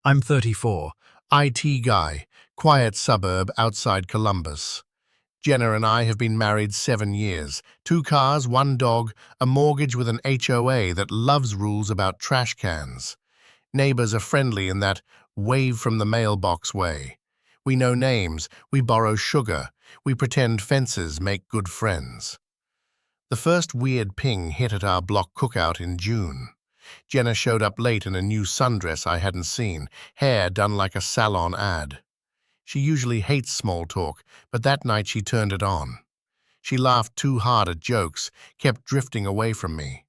I'm 34, IT guy, quiet suburb outside Columbus. Jenna and I have been married 7 years. 2 cars, 1 dog, a mortgage with an HOA that loves rules about trash cans. Neighbors are friendly in that wave from the mailbox way. We know names, we borrow sugar, we pretend fences make good friends. The first weird ping hit at our block cookout in June. Jenna showed up late in a new sundress I hadn't seen, hair done like a salon ad. She usually hates small talk, but that night she turned it on. She laughed too hard at jokes, kept drifting away from me.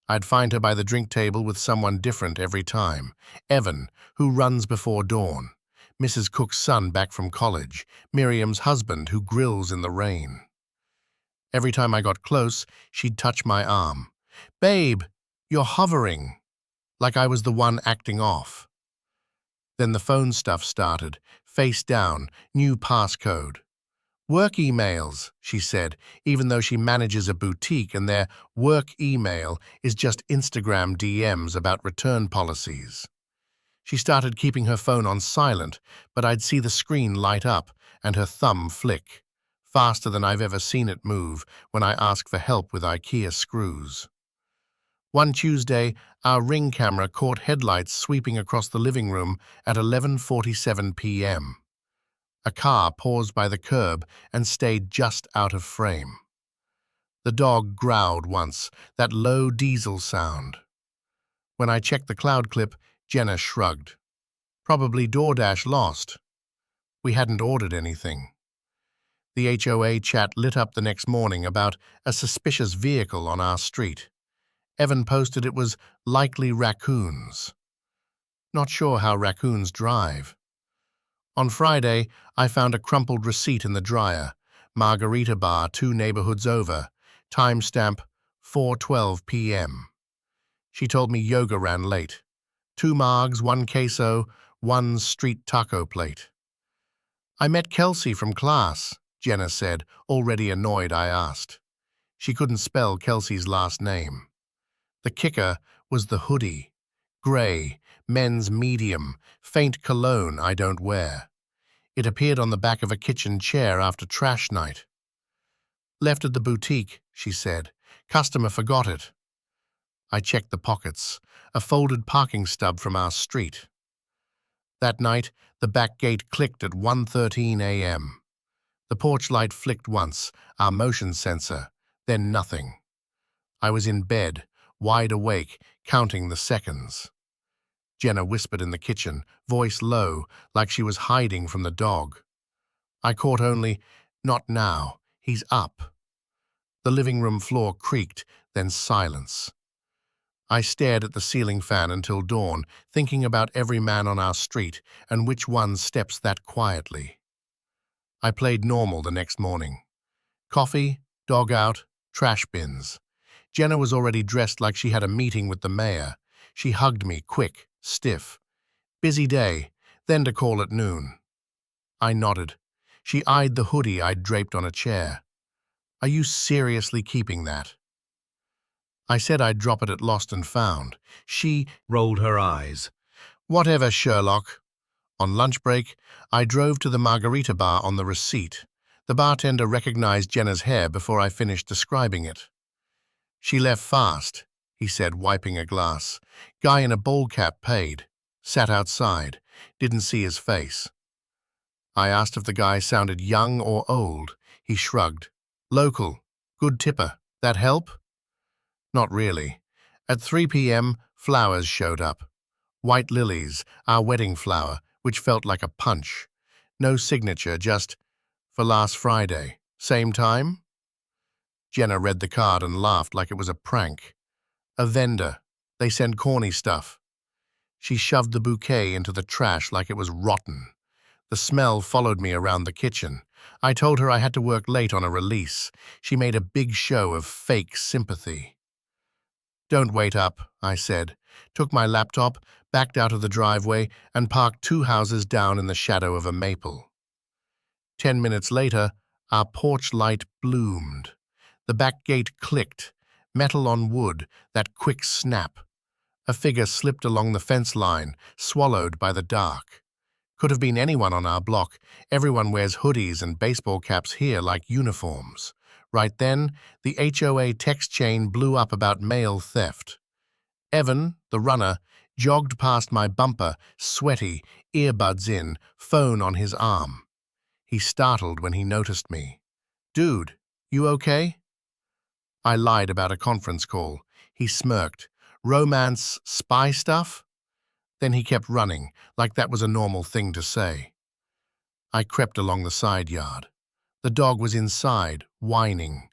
I'd find her by the drink table with someone different every time. Evan, who runs before dawn. Mrs. Cook's son back from college. Miriam's husband who grills in the rain. Every time I got close, she'd touch my arm. "Babe, you're hovering," like I was the one acting off. Then the phone stuff started, face down, new passcode. "Work emails," she said, even though she manages a boutique and their work email is just Instagram DMs about return policies. She started keeping her phone on silent, but I'd see the screen light up and her thumb flick, faster than I've ever seen it move when I ask for help with IKEA screws. One Tuesday, our Ring camera caught headlights sweeping across the living room at 11:47 p.m. A car paused by the curb and stayed just out of frame. The dog growled once, that low diesel sound. When I checked the cloud clip, Jenna shrugged. Probably DoorDash lost. We hadn't ordered anything. The HOA chat lit up the next morning about a suspicious vehicle on our street. Evan posted it was likely raccoons. Not sure how raccoons drive. On Friday, I found a crumpled receipt in the dryer. Margarita bar 2 neighborhoods over. Timestamp 4:12 p.m. She told me yoga ran late. 2 margs, 1 queso, 1 street taco plate. "I met Kelsey from class," Jenna said, already annoyed I asked. She couldn't spell Kelsey's last name. The kicker was the hoodie. Gray, men's medium, faint cologne I don't wear. It appeared on the back of a kitchen chair after trash night. "Left at the boutique," she said. "Customer forgot it." I checked the pockets, a folded parking stub from our street. That night, the back gate clicked at 1:13 a.m. The porch light flicked once, our motion sensor, then nothing. I was in bed, wide awake, counting the seconds. Jenna whispered in the kitchen, voice low, like she was hiding from the dog. I caught only, "Not now, he's up." The living room floor creaked, then silence. I stared at the ceiling fan until dawn, thinking about every man on our street and which one steps that quietly. I played normal the next morning. Coffee, dog out, trash bins. Jenna was already dressed like she had a meeting with the mayor. She hugged me, quick, stiff. "Busy day, then to call at noon." I nodded. She eyed the hoodie I'd draped on a chair. "Are you seriously keeping that?" I said I'd drop it at Lost and Found. She rolled her eyes. "Whatever, Sherlock." On lunch break, I drove to the margarita bar on the receipt. The bartender recognized Jenna's hair before I finished describing it. "She left fast," he said, wiping a glass. "Guy in a bowl cap paid. Sat outside. Didn't see his face." I asked if the guy sounded young or old. He shrugged. "Local. Good tipper. That help?" Not really. At 3 p.m., flowers showed up. White lilies, our wedding flower, which felt like a punch. No signature, just, "For last Friday. Same time?" Jenna read the card and laughed like it was a prank. "A vendor. They send corny stuff." She shoved the bouquet into the trash like it was rotten. The smell followed me around the kitchen. I told her I had to work late on a release. She made a big show of fake sympathy. "Don't wait up," I said, took my laptop, backed out of the driveway, and parked 2 houses down in the shadow of a maple. 10 minutes later, our porch light bloomed. The back gate clicked, metal on wood, that quick snap. A figure slipped along the fence line, swallowed by the dark. Could have been anyone on our block. Everyone wears hoodies and baseball caps here like uniforms. Right then, the HOA text chain blew up about mail theft. Evan, the runner, jogged past my bumper, sweaty, earbuds in, phone on his arm. He startled when he noticed me. "Dude, you okay?" I lied about a conference call. He smirked. "Romance, spy stuff?" Then he kept running, like that was a normal thing to say. I crept along the side yard. The dog was inside, whining.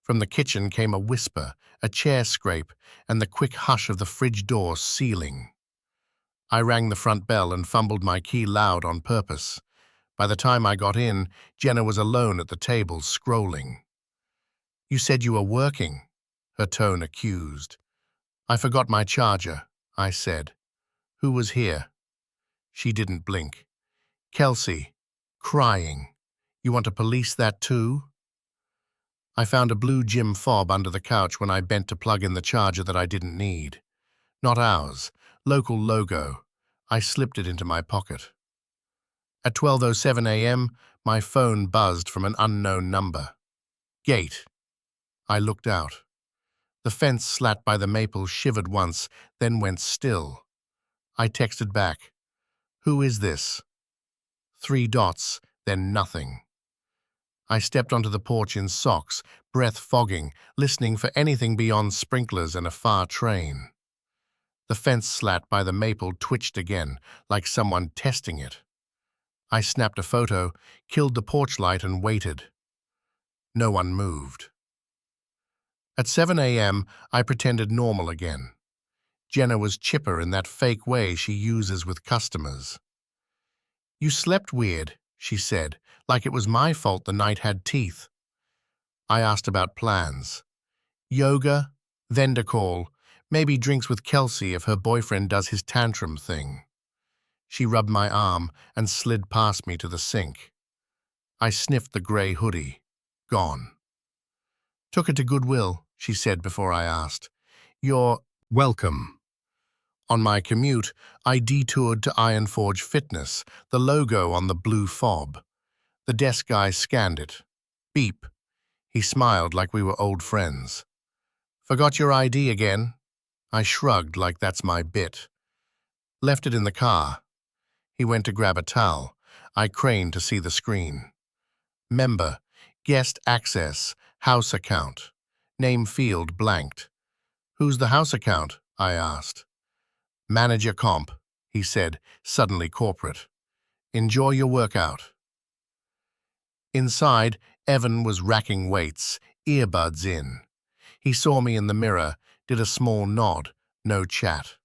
From the kitchen came a whisper, a chair scrape, and the quick hush of the fridge door sealing. I rang the front bell and fumbled my key loud on purpose. By the time I got in, Jenna was alone at the table, scrolling. "You said you were working," her tone accused. "I forgot my charger," I said. "Who was here?" She didn't blink. "Kelsey, crying. You want to police that too?" I found a blue gym fob under the couch when I bent to plug in the charger that I didn't need. Not ours. Local logo. I slipped it into my pocket. At 12:07 a.m., my phone buzzed from an unknown number. "Gate." I looked out. The fence slat by the maple shivered once, then went still. I texted back, "Who is this?" 3 dots, then nothing. I stepped onto the porch in socks, breath fogging, listening for anything beyond sprinklers and a far train. The fence slat by the maple twitched again, like someone testing it. I snapped a photo, killed the porch light and waited. No one moved. At 7 a.m., I pretended normal again. Jenna was chipper in that fake way she uses with customers. "You slept weird," she said, like it was my fault the night had teeth. I asked about plans. Yoga, vendor call, maybe drinks with Kelsey if her boyfriend does his tantrum thing. She rubbed my arm and slid past me to the sink. I sniffed the gray hoodie. Gone. "Took it to Goodwill," she said before I asked. "You're welcome." On my commute, I detoured to Iron Forge Fitness, the logo on the blue fob. The desk guy scanned it. Beep. He smiled like we were old friends. "Forgot your ID again?" I shrugged like that's my bit. "Left it in the car." He went to grab a towel. I craned to see the screen. Member, guest access, house account. Name field blanked. "Who's the house account?" I asked. "Manager comp," he said, suddenly corporate. "Enjoy your workout." Inside, Evan was racking weights, earbuds in. He saw me in the mirror, did a small nod, no chat.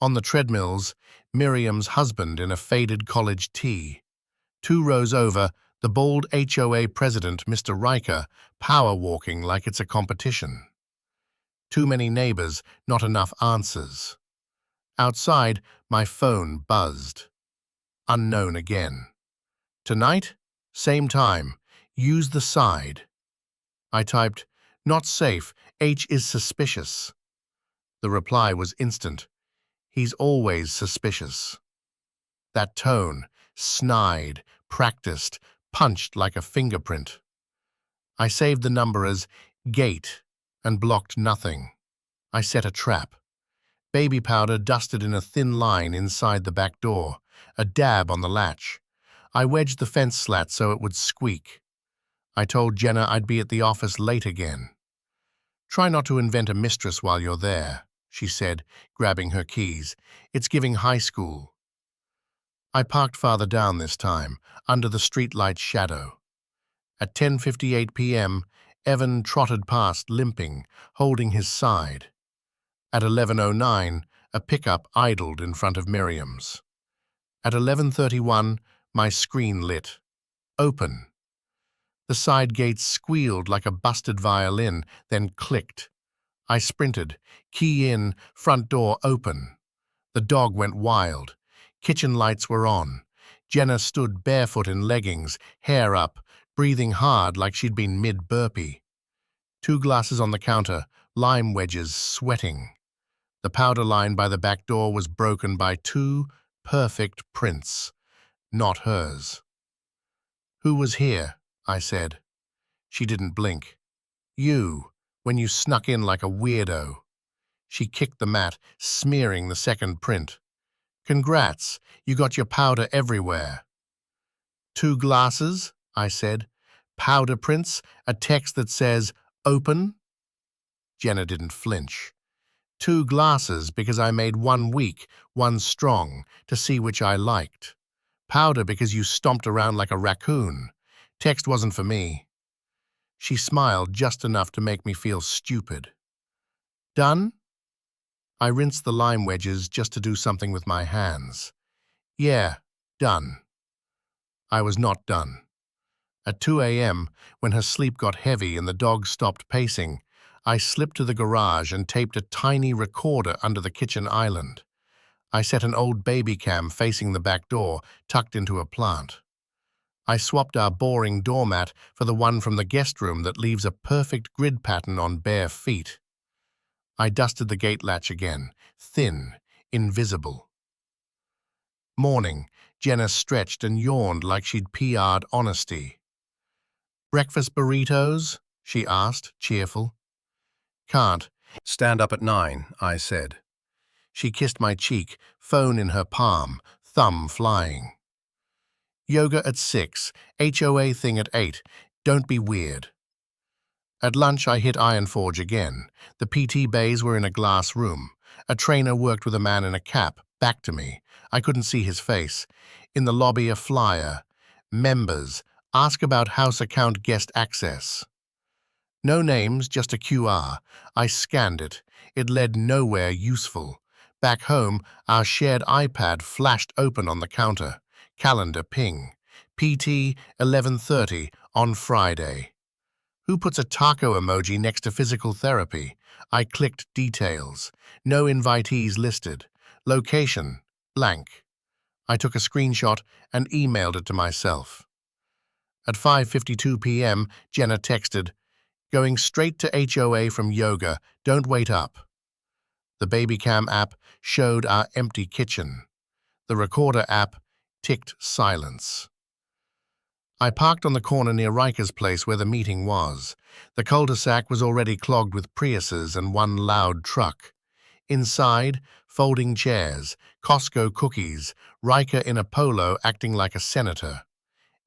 On the treadmills, Miriam's husband in a faded college tee. 2 rows over, the bald HOA president, Mr. Riker, power walking like it's a competition. Too many neighbors, not enough answers. Outside, my phone buzzed. Unknown again. "Tonight? Same time. Use the side." I typed, "Not safe. H is suspicious." The reply was instant. "He's always suspicious." That tone, snide, practiced, punched like a fingerprint. I saved the number as gate and blocked nothing. I set a trap. Baby powder dusted in a thin line inside the back door, a dab on the latch. I wedged the fence slat so it would squeak. I told Jenna I'd be at the office late again. "Try not to invent a mistress while you're there," she said, grabbing her keys. "It's giving high school." I parked farther down this time, under the streetlight's shadow. At 10:58 p.m., Evan trotted past, limping, holding his side. At 11:09, a pickup idled in front of Miriam's. At 11:31, my screen lit. Open. The side gates squealed like a busted violin, then clicked. I sprinted. Key in, front door open. The dog went wild. Kitchen lights were on. Jenna stood barefoot in leggings, hair up, breathing hard like she'd been mid-burpee. 2 glasses on the counter, lime wedges, sweating. The powder line by the back door was broken by two perfect prints, not hers. "Who was here?" I said. She didn't blink. "You, when you snuck in like a weirdo." She kicked the mat, smearing the second print. "Congrats, you got your powder everywhere." "Two glasses?" I said. "Powder prints, a text that says, 'Open'?" Jenna didn't flinch. "Two glasses because I made one weak, one strong, to see which I liked. Powder because you stomped around like a raccoon. Text wasn't for me." She smiled just enough to make me feel stupid. "Done?" I rinsed the lime wedges just to do something with my hands. "Yeah, done." I was not done. At 2 a.m., when her sleep got heavy and the dog stopped pacing, I slipped to the garage and taped a tiny recorder under the kitchen island. I set an old baby cam facing the back door, tucked into a plant. I swapped our boring doormat for the one from the guest room that leaves a perfect grid pattern on bare feet. I dusted the gate latch again, thin, invisible. Morning, Jenna stretched and yawned like she'd PR'd honesty. "Breakfast burritos?" she asked, cheerful. "Can't. Stand up at 9, I said. She kissed my cheek, phone in her palm, thumb flying. "Yoga at 6, HOA thing at 8. Don't be weird." At lunch, I hit Iron Forge again. The PT bays were in a glass room. A trainer worked with a man in a cap, back to me. I couldn't see his face. In the lobby, a flyer. "Members, ask about house account guest access." No names, just a QR. I scanned it. It led nowhere useful. Back home, our shared iPad flashed open on the counter. Calendar ping. PT 11:30 on Friday. Who puts a taco emoji next to physical therapy? I clicked details. No invitees listed. Location, blank. I took a screenshot and emailed it to myself. At 5:52 p.m., Jenna texted, "Going straight to HOA from yoga, don't wait up." The Babycam app showed our empty kitchen. The Recorder app ticked silence. I parked on the corner near Riker's place where the meeting was. The cul-de-sac was already clogged with Priuses and one loud truck. Inside, folding chairs, Costco cookies, Riker in a polo acting like a senator.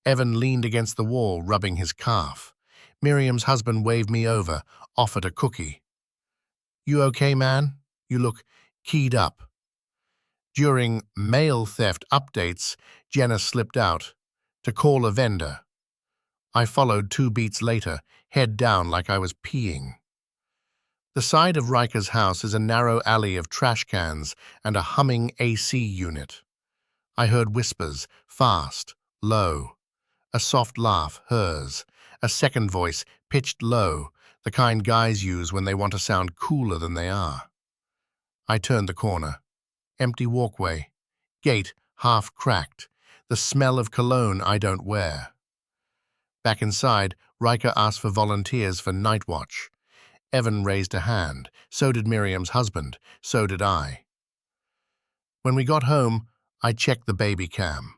Evan leaned against the wall, rubbing his calf. Miriam's husband waved me over, offered a cookie. "You okay, man? You look keyed up." During mail theft updates, Jenna slipped out to call a vendor. I followed 2 beats later, head down like I was peeing. The side of Riker's house is a narrow alley of trash cans and a humming AC unit. I heard whispers, fast, low. A soft laugh, hers. A second voice, pitched low, the kind guys use when they want to sound cooler than they are. I turned the corner. Empty walkway. Gate half cracked. The smell of cologne I don't wear. Back inside, Riker asked for volunteers for night watch. Evan raised a hand. So did Miriam's husband. So did I. When we got home, I checked the baby cam.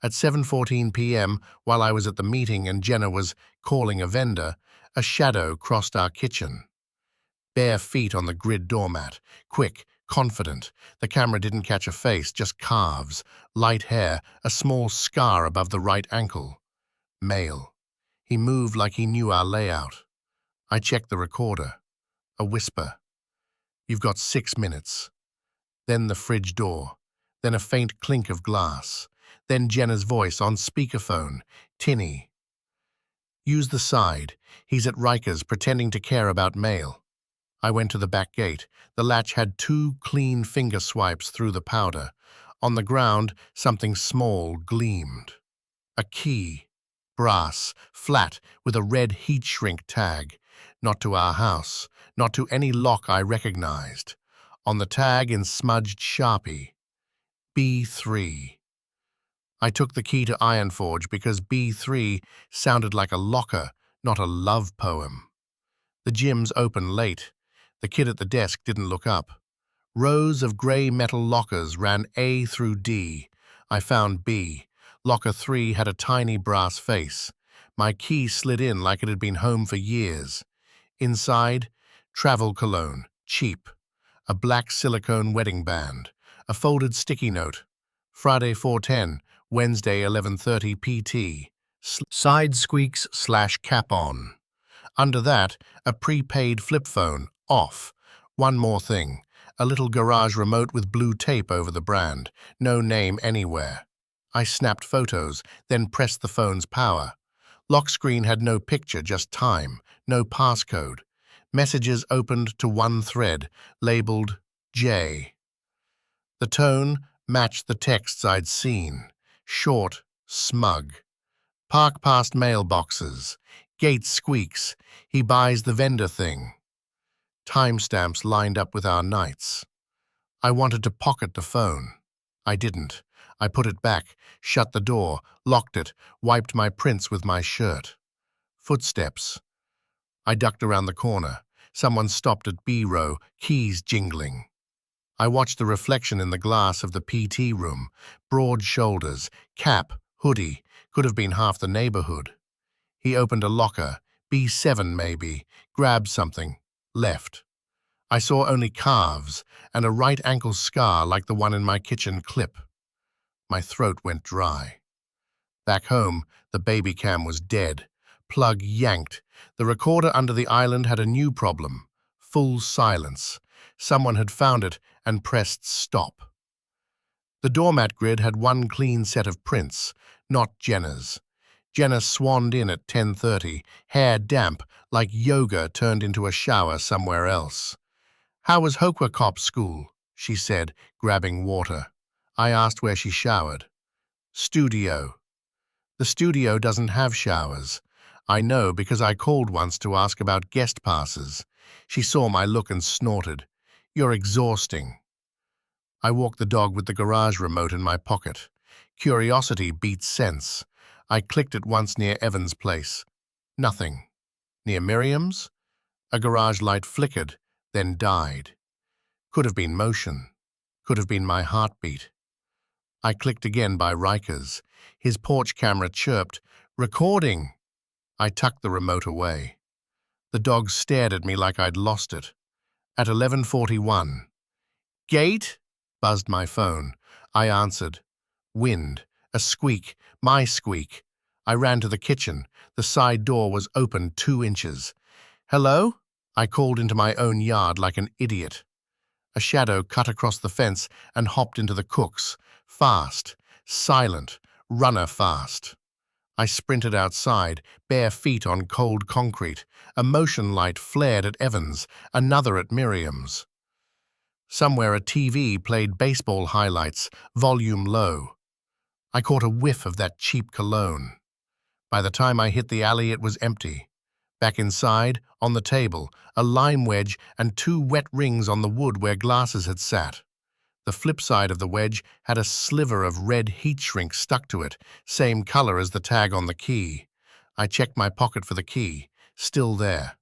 At 7:14 p.m., while I was at the meeting and Jenna was calling a vendor, a shadow crossed our kitchen. Bare feet on the grid doormat. Quick, confident. The camera didn't catch a face, just calves, light hair, a small scar above the right ankle. Male. He moved like he knew our layout. I checked the recorder. A whisper. "You've got 6 minutes." Then the fridge door. Then a faint clink of glass. Then Jenna's voice on speakerphone. Tinny. "Use the side. He's at Riker's pretending to care about mail." I went to the back gate. The latch had 2 clean finger swipes through the powder. On the ground, something small gleamed. A key. Brass, flat, with a red heat shrink tag. Not to our house. Not to any lock I recognized. On the tag in smudged Sharpie. B3. I took the key to Iron Forge because B3 sounded like a locker, not a love poem. The gym's open late. The kid at the desk didn't look up. Rows of grey metal lockers ran A through D. I found B. Locker 3 had a tiny brass face. My key slid in like it had been home for years. Inside, travel cologne, cheap. A black silicone wedding band. A folded sticky note. Friday 4:10, Wednesday 11:30 PT. Side squeaks / cap on. Under that, a prepaid flip phone, off. One more thing, a little garage remote with blue tape over the brand, no name anywhere. I snapped photos, then pressed the phone's power. Lock screen had no picture, just time, no passcode. Messages opened to one thread, labeled J. The tone matched the texts I'd seen. Short, smug. Park past mailboxes. Gate squeaks. He buys the vendor thing. Timestamps lined up with our nights. I wanted to pocket the phone. I didn't. I put it back, shut the door, locked it, wiped my prints with my shirt. Footsteps. I ducked around the corner. Someone stopped at B row, keys jingling. I watched the reflection in the glass of the PT room. Broad shoulders, cap, hoodie, could have been half the neighborhood. He opened a locker, B7 maybe, grabbed something, left. I saw only calves and a right ankle scar like the one in my kitchen clip. My throat went dry. Back home, the baby cam was dead. Plug yanked. The recorder under the island had a new problem. Full silence. Someone had found it and pressed stop. The doormat grid had one clean set of prints, not Jenna's. Jenna swanned in at 10:30, hair damp, like yoga turned into a shower somewhere else. "How was Hoqua Cop school?" she said, grabbing water. I asked where she showered. "Studio." "The studio doesn't have showers." I know because I called once to ask about guest passes. She saw my look and snorted. "You're exhausting." I walked the dog with the garage remote in my pocket. Curiosity beat sense. I clicked it once near Evan's place. Nothing. Near Miriam's? A garage light flickered, then died. Could have been motion. Could have been my heartbeat. I clicked again by Riker's. His porch camera chirped, "Recording!" I tucked the remote away. The dog stared at me like I'd lost it. At 11:41. "Gate?" buzzed my phone. I answered. Wind. A squeak. My squeak. I ran to the kitchen. The side door was open 2 inches. "Hello?" I called into my own yard like an idiot. A shadow cut across the fence and hopped into the cook's. Fast. Silent. Runner fast. I sprinted outside, bare feet on cold concrete. A motion light flared at Evans, another at Miriam's. Somewhere a TV played baseball highlights, volume low. I caught a whiff of that cheap cologne. By the time I hit the alley, it was empty. Back inside, on the table, a lime wedge and 2 wet rings on the wood where glasses had sat. The flip side of the wedge had a sliver of red heat shrink stuck to it, same color as the tag on the key. I checked my pocket for the key, still there.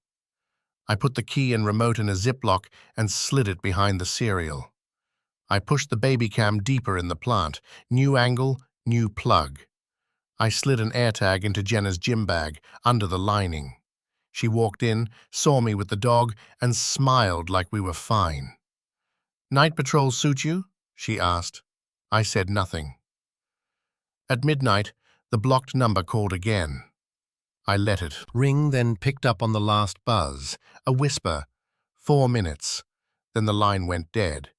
I put the key and remote in a Ziploc and slid it behind the cereal. I pushed the baby cam deeper in the plant, new angle, new plug. I slid an AirTag into Jenna's gym bag, under the lining. She walked in, saw me with the dog, and smiled like we were fine. "Night patrol suit you?" she asked. I said nothing. At midnight, the blocked number called again. I let it ring, then picked up on the last buzz. A whisper. 4 minutes. Then the line went dead.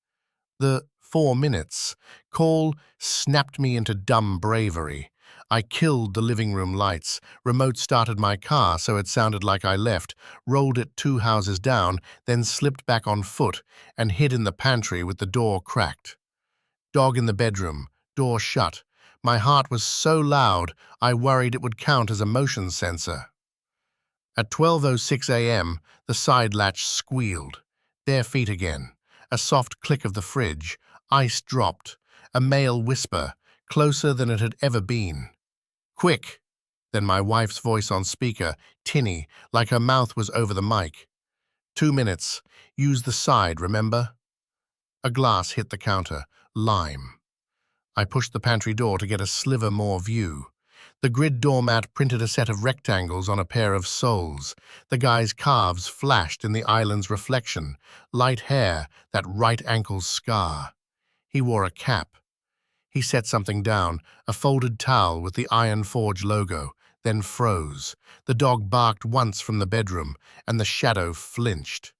The 4 minutes call snapped me into dumb bravery. I killed the living room lights, remote started my car so it sounded like I left, rolled it 2 houses down, then slipped back on foot and hid in the pantry with the door cracked. Dog in the bedroom, door shut. My heart was so loud I worried it would count as a motion sensor. At 12:06 a.m., the side latch squealed. Bare feet again. A soft click of the fridge. Ice dropped. A male whisper, closer than it had ever been. "Quick!" Then my wife's voice on speaker, tinny, like her mouth was over the mic. 2 minutes. Use the side, remember? A glass hit the counter. Lime. I pushed the pantry door to get a sliver more view. The grid doormat printed a set of rectangles on a pair of soles. The guy's calves flashed in the island's reflection. Light hair, that right ankle's scar. He wore a cap. He set something down, a folded towel with the Iron Forge logo, then froze. The dog barked once from the bedroom, and the shadow flinched.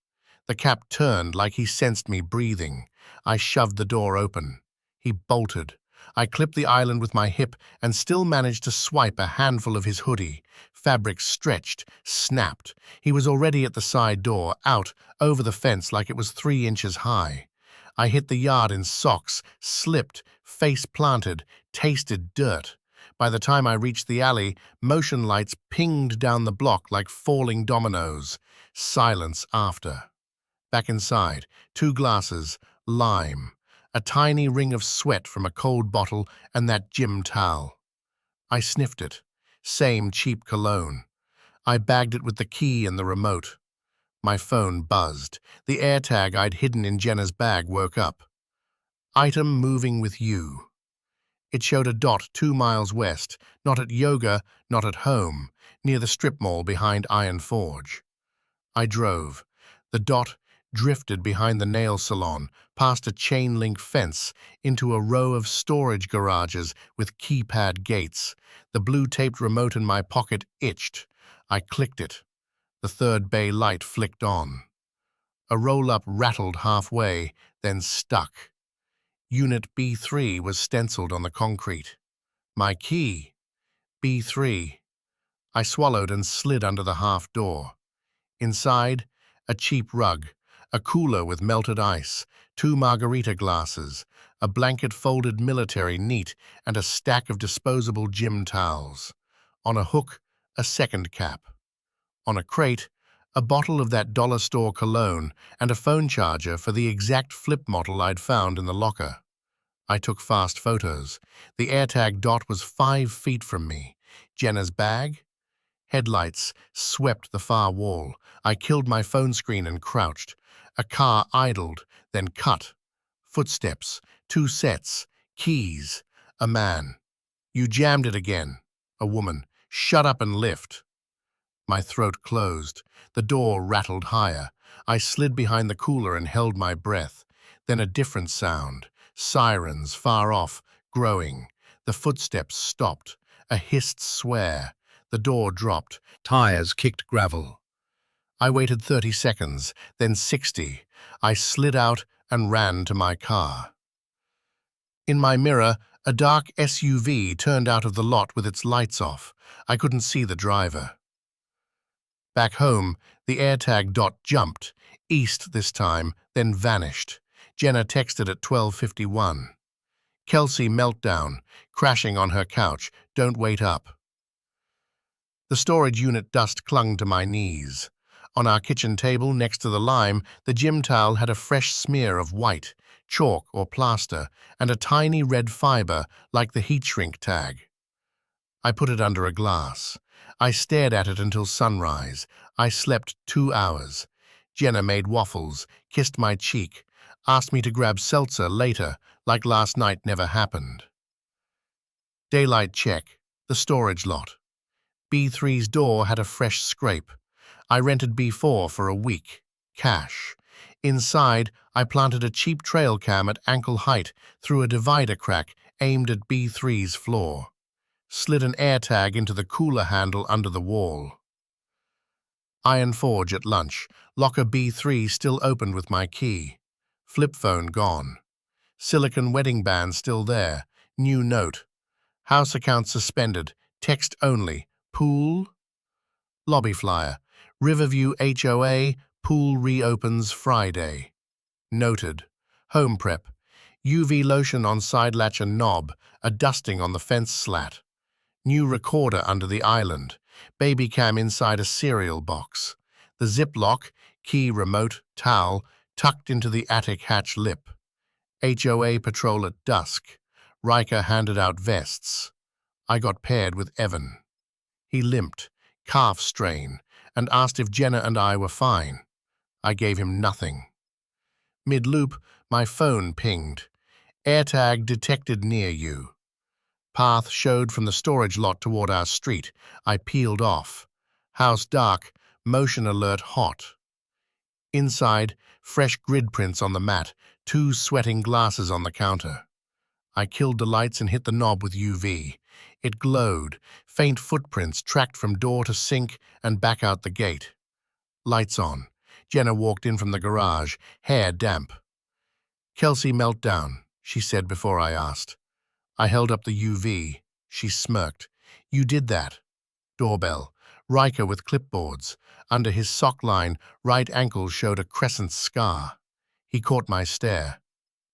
The cap turned like he sensed me breathing. I shoved the door open. He bolted. I clipped the island with my hip and still managed to swipe a handful of his hoodie. Fabric stretched, snapped. He was already at the side door, out, over the fence like it was 3 inches high. I hit the yard in socks, slipped, face planted, tasted dirt. By the time I reached the alley, motion lights pinged down the block like falling dominoes. Silence after. Back inside, 2 glasses, lime, a tiny ring of sweat from a cold bottle, and that gym towel. I sniffed it. Same cheap cologne. I bagged it with the key and the remote. My phone buzzed. The AirTag I'd hidden in Jenna's bag woke up. Item moving with you. It showed a dot 2 miles west, not at yoga, not at home, near the strip mall behind Iron Forge. I drove. The dot drifted behind the nail salon, past a chain-link fence, into a row of storage garages with keypad gates. The blue-taped remote in my pocket itched. I clicked it. The third bay light flicked on. A roll-up rattled halfway, then stuck. Unit B3 was stenciled on the concrete. My key. B3. I swallowed and slid under the half door. Inside, a cheap rug, a cooler with melted ice, 2 margarita glasses, a blanket-folded military neat, and a stack of disposable gym towels. On a hook, a second cap. On a crate, a bottle of that dollar store cologne and a phone charger for the exact flip model I'd found in the locker. I took fast photos. The AirTag dot was 5 feet from me. Jenna's bag? Headlights swept the far wall. I killed my phone screen and crouched. A car idled, then cut. Footsteps, 2 sets, keys, a man. You jammed it again. A woman. Shut up and lift. My throat closed. The door rattled higher. I slid behind the cooler and held my breath. Then a different sound. Sirens far off, growing. The footsteps stopped. A hissed swear. The door dropped. Tires kicked gravel. I waited 30 seconds, then 60. I slid out and ran to my car. In my mirror, a dark SUV turned out of the lot with its lights off. I couldn't see the driver. Back home, the AirTag dot jumped, east this time, then vanished. Jenna texted at 12:51. Kelsey meltdown, crashing on her couch, don't wait up. The storage unit dust clung to my knees. On our kitchen table next to the lime, the gym towel had a fresh smear of white, chalk or plaster, and a tiny red fiber like the heat shrink tag. I put it under a glass. I stared at it until sunrise. I slept 2 hours. Jenna made waffles, kissed my cheek, asked me to grab seltzer later, like last night never happened. Daylight check, the storage lot. B3's door had a fresh scrape. I rented B4 for a week. Cash. Inside, I planted a cheap trail cam at ankle height through a divider crack aimed at B3's floor. Slid an AirTag into the cooler handle under the wall. Iron Forge at lunch. Locker B3 still opened with my key. Flip phone gone. Silicon wedding band still there. New note. House account suspended. Text only. Pool? Lobby flyer. Riverview HOA. Pool reopens Friday. Noted. Home prep. UV lotion on side latch and knob. A dusting on the fence slat. New recorder under the island. Baby cam inside a cereal box. The ziplock, key, remote, towel, tucked into the attic hatch lip. HOA patrol at dusk. Riker handed out vests. I got paired with Evan. He limped, calf strain, and asked if Jenna and I were fine. I gave him nothing. Mid-loop, My phone pinged. AirTag detected near you. Path showed from the storage lot toward our street. I peeled off. House dark, motion alert hot. Inside, fresh grid prints on the mat, 2 sweating glasses on the counter. I killed the lights and hit the knob with UV. It glowed, faint footprints tracked from door to sink and back out the gate. Lights on. Jenna walked in from the garage, hair damp. "Kelsey meltdown," she said before I asked. I held up the UV. She smirked. "You did that." Doorbell. Riker with clipboards. Under his sock line, right ankle showed a crescent scar. He caught my stare.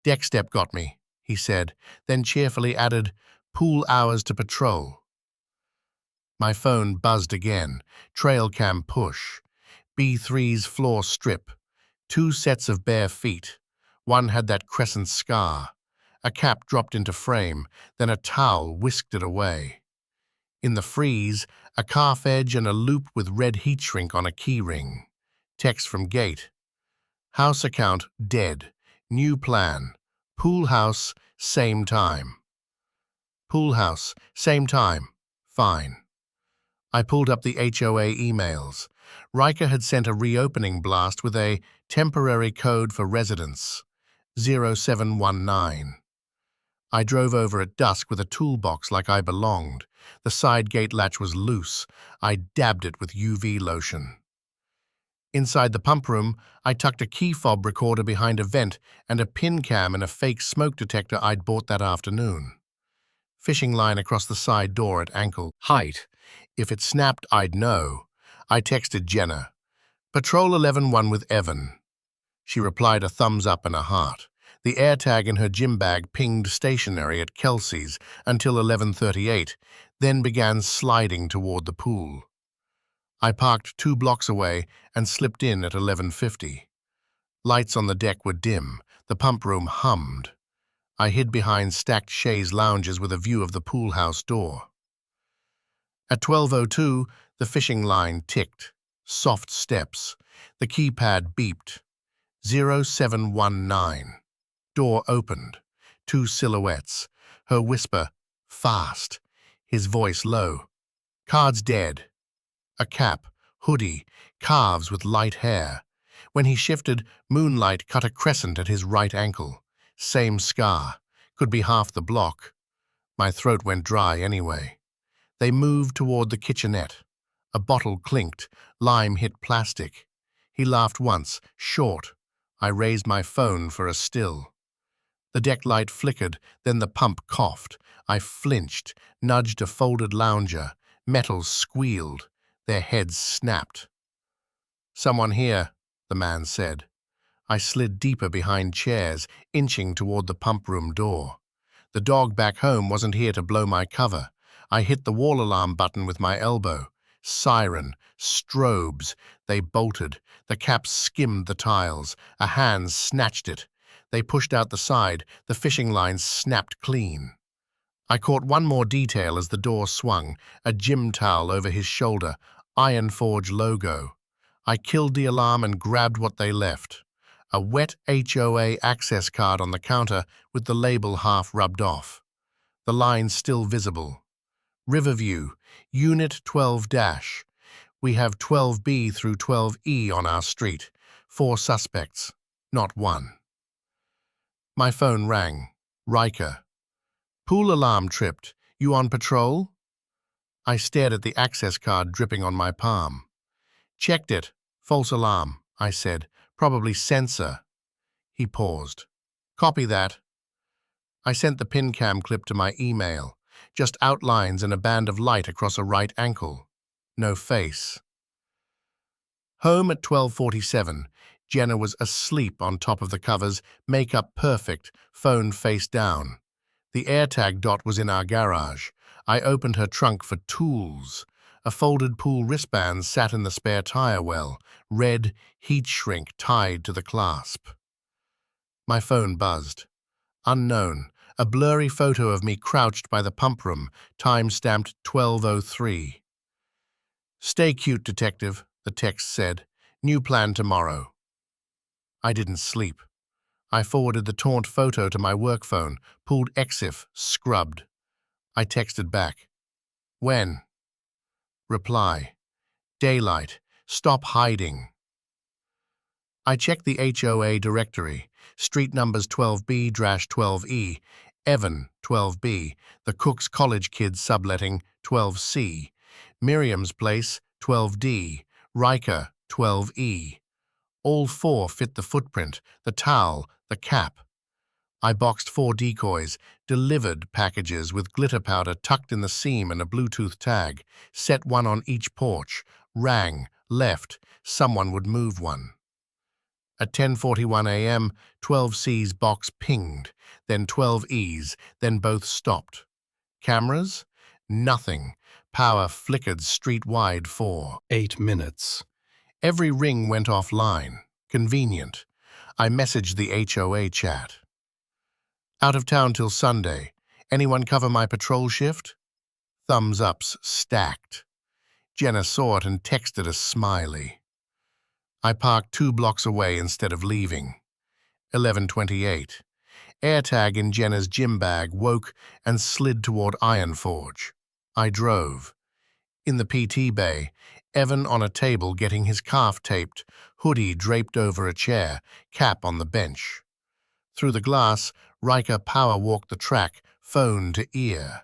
"Deck step got me," he said, then cheerfully added, "Pool hours to patrol." My phone buzzed again. Trail cam push. B3's floor strip. 2 sets of bare feet. One had that crescent scar. A cap dropped into frame, then a towel whisked it away. In the freeze, a calf edge and a loop with red heat shrink on a key ring. Text from gate. House account dead. New plan. Pool house, same time. Pool house, same time. Fine. I pulled up the HOA emails. Riker had sent a reopening blast with a temporary code for residents, 0719. I drove over at dusk with a toolbox like I belonged. The side gate latch was loose. I dabbed it with UV lotion. Inside the pump room, I tucked a key fob recorder behind a vent and a pin cam and a fake smoke detector I'd bought that afternoon. Fishing line across the side door at ankle height. If it snapped, I'd know. I texted Jenna. "Patrol 11-1 with Evan." She replied a thumbs up and a heart. The AirTag in her gym bag pinged stationary at Kelsey's until 11:38, then began sliding toward the pool. I parked 2 blocks away and slipped in at 11:50. Lights on the deck were dim. The pump room hummed. I hid behind stacked chaise lounges with a view of the pool house door. At 12:02, the fishing line ticked. Soft steps. The keypad beeped. 0719. Door opened. 2 silhouettes. Her whisper, "Fast." His voice low. "Card's dead." A cap, hoodie, calves with light hair. When he shifted, moonlight cut a crescent at his right ankle. Same scar. Could be half the block. My throat went dry anyway. They moved toward the kitchenette. A bottle clinked. Lime hit plastic. He laughed once, short. I raised my phone for a still. The deck light flickered, then the pump coughed. I flinched, nudged a folded lounger. Metals squealed. Their heads snapped. "Someone here," the man said. I slid deeper behind chairs, inching toward the pump room door. The dog back home wasn't here to blow my cover. I hit the wall alarm button with my elbow. Siren, strobes. They bolted. The cap skimmed the tiles. A hand snatched it. They pushed out the side. The fishing line snapped clean. I caught one more detail as the door swung, a gym towel over his shoulder, Iron Forge logo. I killed the alarm and grabbed what they left. A wet HOA access card on the counter with the label half rubbed off. The line still visible. Riverview, Unit 12-. We have 12B through 12E on our street. 4 suspects, not 1. My phone rang. Riker. "Pool alarm tripped. You on patrol?" I stared at the access card dripping on my palm. "Checked it. False alarm," I said. "Probably sensor." He paused. "Copy that." I sent the pin cam clip to my email. Just outlines and a band of light across a right ankle. No face. Home at 12:47. Jenna was asleep on top of the covers, makeup perfect, phone face down. The AirTag dot was in our garage. I opened her trunk for tools. A folded pool wristband sat in the spare tire well, red heat shrink tied to the clasp. My phone buzzed. Unknown. A blurry photo of me crouched by the pump room, time-stamped 12:03. "Stay cute, detective," the text said. "New plan tomorrow." I didn't sleep. I forwarded the taunt photo to my work phone, pulled EXIF, scrubbed. I texted back. When? Reply. Daylight. Stop hiding. I checked the HOA directory. Street numbers 12B-12E, Evan 12B, the Cook's College Kids subletting 12C, Miriam's Place 12D, Riker 12E. All four fit the footprint, the towel, the cap. I boxed 4 decoys, delivered packages with glitter powder tucked in the seam and a Bluetooth tag, set one on each porch, rang, left, someone would move one. At 10:41 a.m., 12C's box pinged, then 12E's, then both stopped. Cameras? Nothing. Power flickered street-wide for 8 minutes. Every ring went offline. Convenient. I messaged the HOA chat. Out of town till Sunday. Anyone cover my patrol shift? Thumbs ups stacked. Jenna saw it and texted a smiley. I parked 2 blocks away instead of leaving. 11:28. AirTag in Jenna's gym bag woke and slid toward Iron Forge. I drove. In the PT bay, Evan on a table getting his calf taped, hoodie draped over a chair, cap on the bench. Through the glass, Riker power walked the track, phone to ear.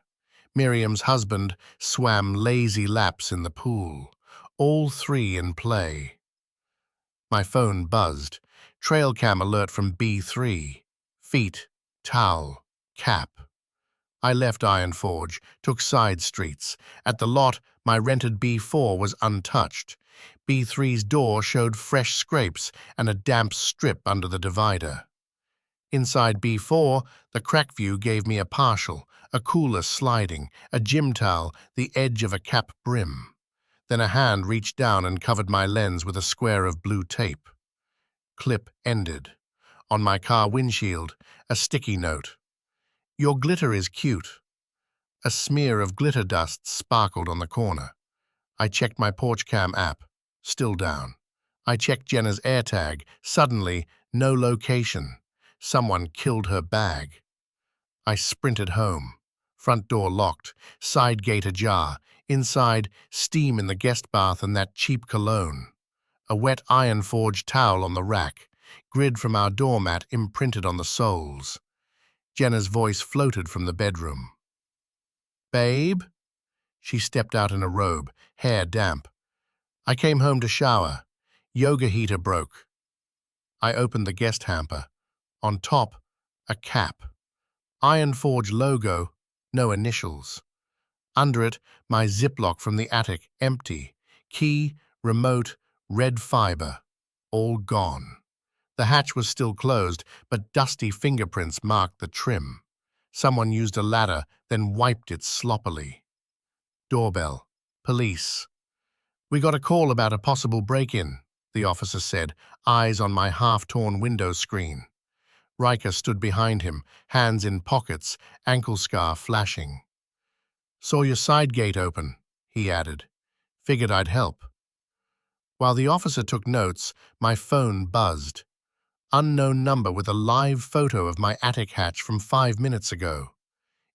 Miriam's husband swam lazy laps in the pool. All 3 in play. My phone buzzed. Trail cam alert from B3. Feet, towel, cap. I left Iron Forge, took side streets. At the lot, my rented B4 was untouched. B3's door showed fresh scrapes and a damp strip under the divider. Inside B4, the crack view gave me a partial, a cooler sliding, a gym towel, the edge of a cap brim. Then a hand reached down and covered my lens with a square of blue tape. Clip ended. On my car windshield, a sticky note. Your glitter is cute. A smear of glitter dust sparkled on the corner. I checked my porch cam app. Still down. I checked Jenna's AirTag. Suddenly, no location. Someone killed her bag. I sprinted home. Front door locked, side gate ajar. Inside, steam in the guest bath and that cheap cologne. A wet Iron Forge towel on the rack. Grid from our doormat imprinted on the soles. Jenna's voice floated from the bedroom. Babe? She stepped out in a robe, hair damp. I came home to shower. Yoga heater broke. I opened the guest hamper. On top, a cap. Iron Forge logo, no initials. Under it, my Ziploc from the attic, empty. Key, remote, red fiber, all gone. The hatch was still closed, but dusty fingerprints marked the trim. Someone used a ladder, then wiped it sloppily. Doorbell. Police. We got a call about a possible break-in, the officer said, eyes on my half-torn window screen. Riker stood behind him, hands in pockets, ankle scar flashing. Saw your side gate open, he added. Figured I'd help. While the officer took notes, my phone buzzed. Unknown number with a live photo of my attic hatch from 5 minutes ago.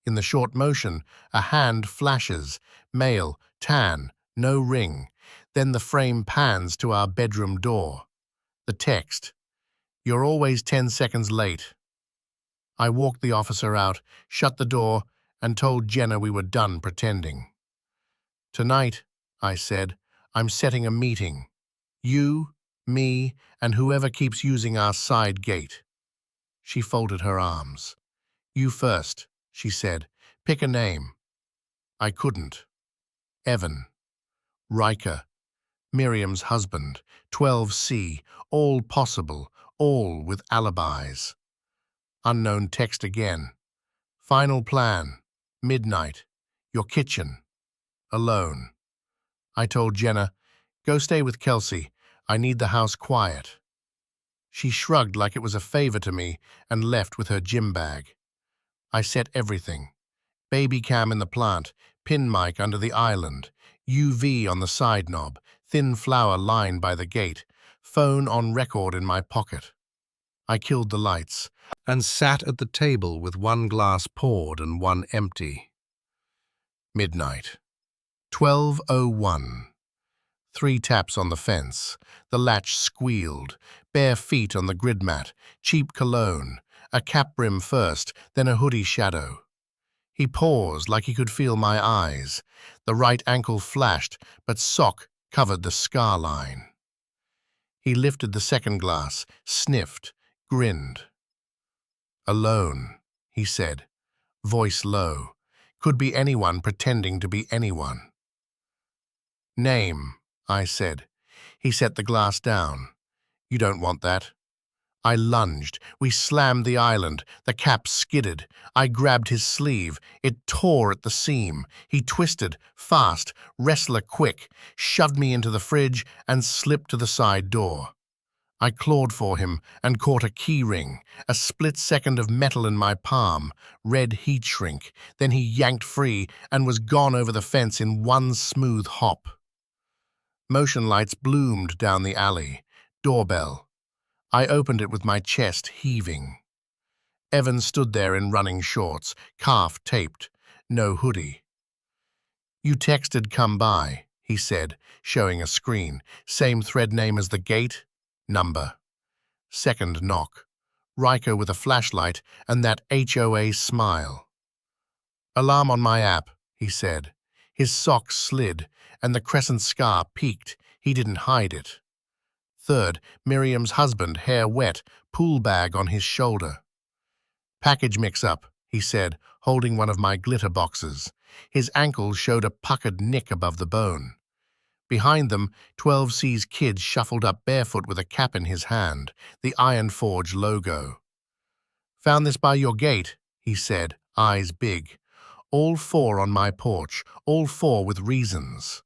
In the short motion, a hand flashes, male, tan, no ring. Then the frame pans to our bedroom door. The text. You're always 10 seconds late. I walked the officer out, shut the door, and told Jenna we were done pretending. Tonight, I said, I'm setting a meeting. You, me, and whoever keeps using our side gate. She folded her arms. You first, she said. Pick a name. I couldn't. Evan. Riker. Miriam's husband. 12C. All possible. All with alibis. Unknown text again. Final plan. Midnight. Your kitchen. Alone. I told Jenna, go stay with Kelsey. I need the house quiet. She shrugged like it was a favor to me and left with her gym bag. I set everything. Baby cam in the plant, pin mic under the island, UV on the side knob, thin flower line by the gate, phone on record in my pocket. I killed the lights and sat at the table with one glass poured and one empty. Midnight. 12:01. 3 taps on the fence. The latch squealed. Bare feet on the grid mat. Cheap cologne. A cap brim first, then a hoodie shadow. He paused like he could feel my eyes. The right ankle flashed, but sock covered the scar line. He lifted the second glass, sniffed, grinned. "Alone," he said, voice low. Could be anyone pretending to be anyone. "Name," I said. He set the glass down. "You don't want that." I lunged. We slammed the island. The cap skidded. I grabbed his sleeve. It tore at the seam. He twisted, fast, wrestler quick, shoved me into the fridge and slipped to the side door. I clawed for him and caught a key ring, a split second of metal in my palm, red heat shrink. Then he yanked free and was gone over the fence in one smooth hop. Motion lights bloomed down the alley. Doorbell. I opened it with my chest heaving. Evan stood there in running shorts, calf taped, no hoodie. "You texted come by," he said, showing a screen. "Same thread name as the gate? Number." Second knock. Riker with a flashlight and that HOA smile. "Alarm on my app," he said. His socks slid, and the crescent scar peaked. He didn't hide it. Third, Miriam's husband, hair wet, pool bag on his shoulder. "Package mix-up," he said, holding one of my glitter boxes. His ankle showed a puckered nick above the bone. Behind them, 12C's kid shuffled up barefoot with a cap in his hand, the Iron Forge logo. "Found this by your gate," he said, eyes big. "All 4 on my porch, all 4 with reasons."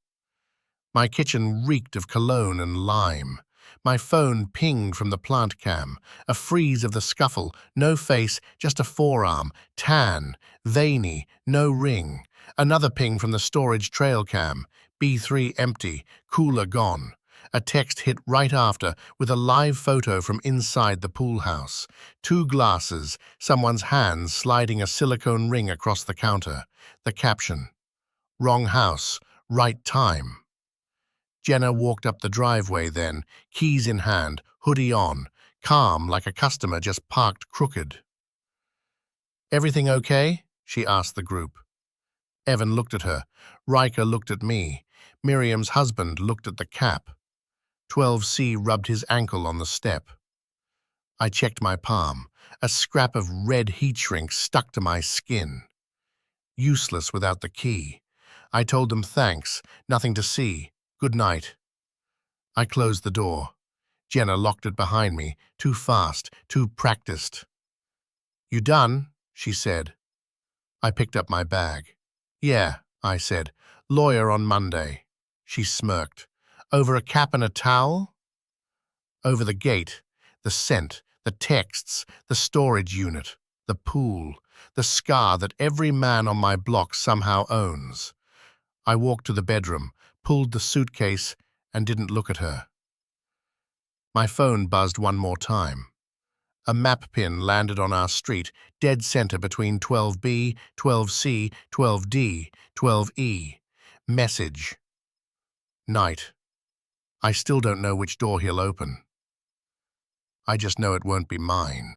My kitchen reeked of cologne and lime. My phone pinged from the plant cam, a freeze of the scuffle, no face, just a forearm, tan, veiny, no ring. Another ping from the storage trail cam, B3 empty, cooler gone. A text hit right after with a live photo from inside the pool house. 2 glasses, someone's hands sliding a silicone ring across the counter. The caption, "Wrong house, right time." Jenna walked up the driveway then, keys in hand, hoodie on, calm like a customer just parked crooked. "Everything okay?" she asked the group. Evan looked at her. Riker looked at me. Miriam's husband looked at the cap. 12C rubbed his ankle on the step. I checked my palm. A scrap of red heat shrink stuck to my skin. Useless without the key. I told them thanks, nothing to see. Good night. I closed the door. Jenna locked it behind me, too fast, too practiced. "You done?" she said. I picked up my bag. "Yeah," I said. "Lawyer on Monday." She smirked. "Over a cap and a towel?" Over the gate, the scent, the texts, the storage unit, the pool, the scar that every man on my block somehow owns. I walked to the bedroom, pulled the suitcase, and didn't look at her. My phone buzzed one more time. A map pin landed on our street, dead center between 12B, 12C, 12D, 12E. Message. Night. I still don't know which door he'll open. I just know it won't be mine.